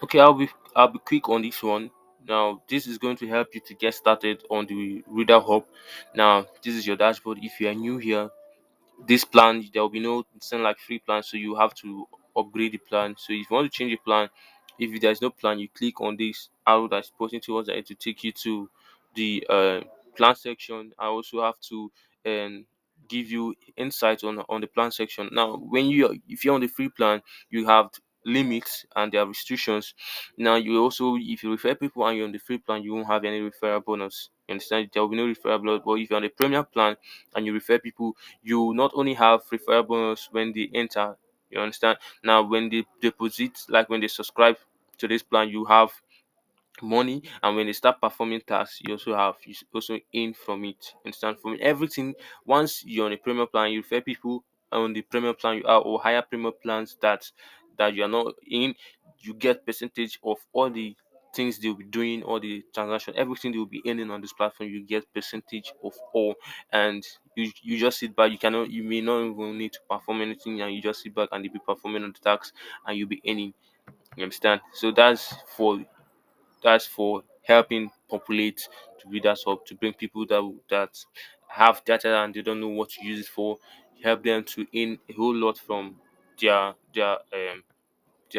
Okay, I'll be quick on this one. Now, this is going to help you to get started on the Reader Hub. Now, this is your dashboard. If you are new here, this plan there will be no something like free plan, so you have to upgrade the plan. So if you want to change the plan, if there's no plan, you click on this arrow that's pointing towards it to take you to the plan section. I also have to um, give you insights on the plan section. Now, if you're on the free plan, you have limits and there are restrictions. Now, you also, if you refer people and you're on the free plan, you won't have any referral bonus. You understand? There will be no referral bonus. But if you're on the premium plan and you refer people, you not only have referral bonus when they enter, you understand. Now, when they deposit, like when they subscribe to this plan, you have money, and when they start performing tasks, you also in from it. Understand? From everything, once you're on a premium plan, you refer people on the premium plan you are, or higher premium plans that you are not in, you get percentage of all the things they'll be doing, all the transaction, everything they will be earning on this platform. You get percentage of all, and you just sit back. You may not even need to perform anything, and you just sit back and they'll be performing on the tax, and you'll be earning. You understand? So that's for helping populate the readers hub, to bring people that have data and they don't know what to use it for. Help them to earn a whole lot from their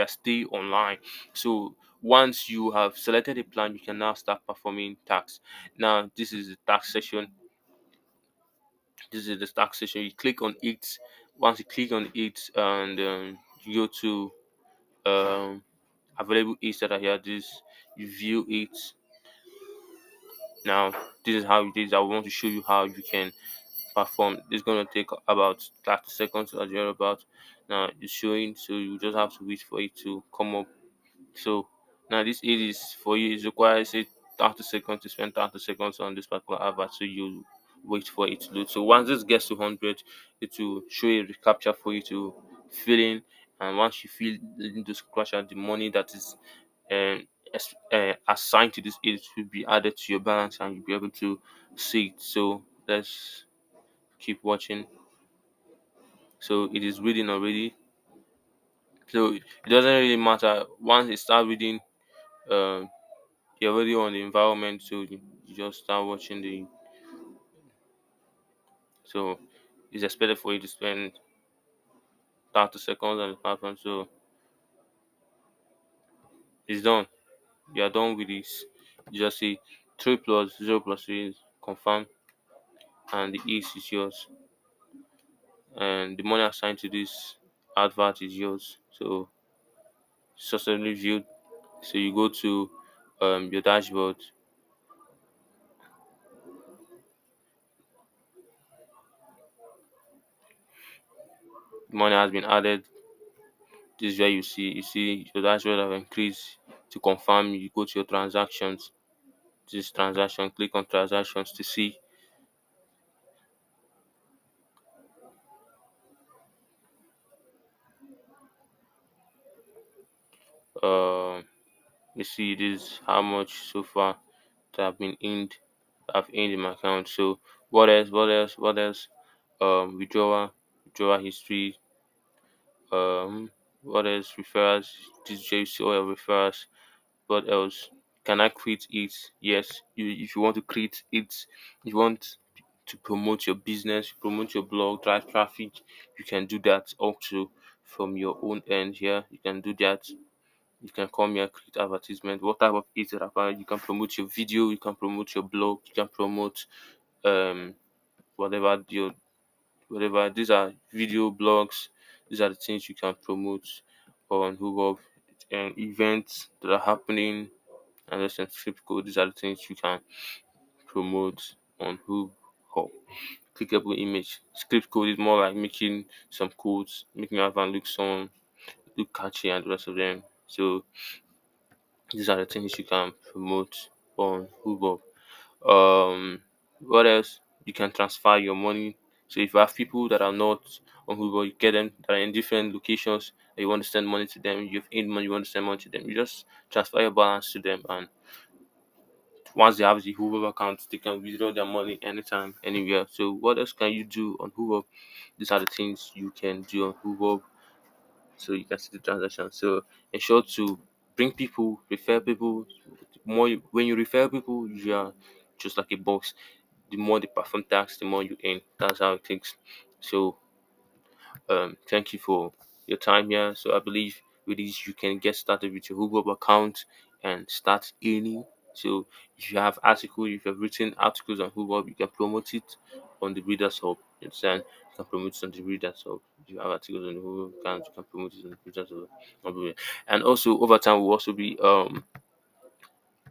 stay online. So once you have selected a plan, you can now start performing tax. Now, this is the tax section. This is the tax section. You click on it. Once you click on it, and you go to available aids that are here, this, you view it. Now, this is how it is. I want to show you how you can perform. It's going to take about 30 seconds as you're about. Now, it's showing, so you just have to wait for it to come up. So, now this aid is for you. It requires, say, 30 seconds to spend 30 seconds on this particular advert. So, you wait for it to load. So, once this gets to 100, it will show a recapture for you to fill in. And once you fill in this capture, the money that is um, assigned to this aid will be added to your balance, and you'll be able to see it. So let's keep watching. So it is reading already. So it doesn't really matter once it starts reading. Um, you're already on the environment, so you just start watching the. So it's expected for you to spend 30 seconds on the platform. So it's done. You are done with this. You just see 3 plus 0 plus 3 is confirm, and the east is yours, and the money assigned to this advert is yours. So successfully viewed. So you go to your dashboard. Money has been added. This is where you see your dashboard have increased. To confirm, you go to your transactions. This transaction, click on transactions to see. Um, you see this how much so far that have been earned. I've earned in my account. So what else? What else? What else? Withdrawal history. Um, what else? Referrals. This is where you see all your referrals. What else? Can I create it? Yes. If you want to create it, if you want to promote your business, promote your blog, drive traffic, you can do that also from your own end here. You can do that. You can come here, create advertisement. What type of ads that are, you can promote your video, you can promote your blog, you can promote um whatever your whatever. These are video blogs. These are the things you can promote on Google, and events that are happening, and let's say script code. These are the things you can promote on Hub. Clickable image. Script code is more like making some codes, making your advert look catchy, and the rest of them. So these are the things you can promote on Hub. What else? You can transfer your money. So if you have people that are not on Hub, you get them that are in different locations, and you want to send money to them, you've earned money, you want to send money to them, you just transfer your balance to them, and once they have the Hoover account, they can withdraw their money anytime, anywhere. So what else can you do on Hoover? These are the things you can do on Hoover, so you can see the transaction. So ensure to bring people, refer people. When you refer people, you are just like a boss. The more they perform tasks, the more you earn. That's how it takes. So thank you for your time here. So I believe with this you can get started with your hubehub account and start earning. So if you have articles, if you have written articles on hubehub, you can promote it on the readers hub. You understand? You can promote it on the readers hub. If you have articles on the hubehub account, you can promote it on the readers hub. And also over time we'll also be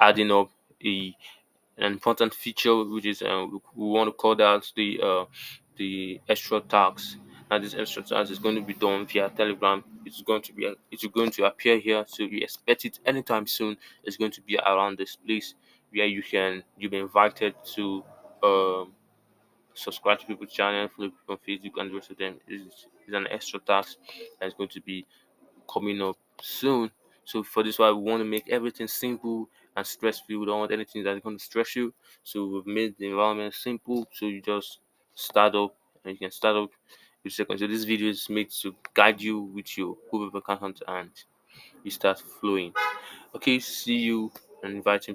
adding up a an important feature which is we want to call that the extra tax. And this extra tax is going to be done via Telegram. It's going to appear here, so you expect it anytime soon. It's going to be around this place where you'll be invited to um subscribe to people's channel, follow people on Facebook, and the rest of them. Is an extra tax that's going to be coming up soon. So for this why we want to make everything simple and stress free. We don't want anything that's going to stress you. So we've made the environment simple. So you just start up and you can start up with seconds. So this video is made to guide you with your Google account and you start flowing. Okay, see you and inviting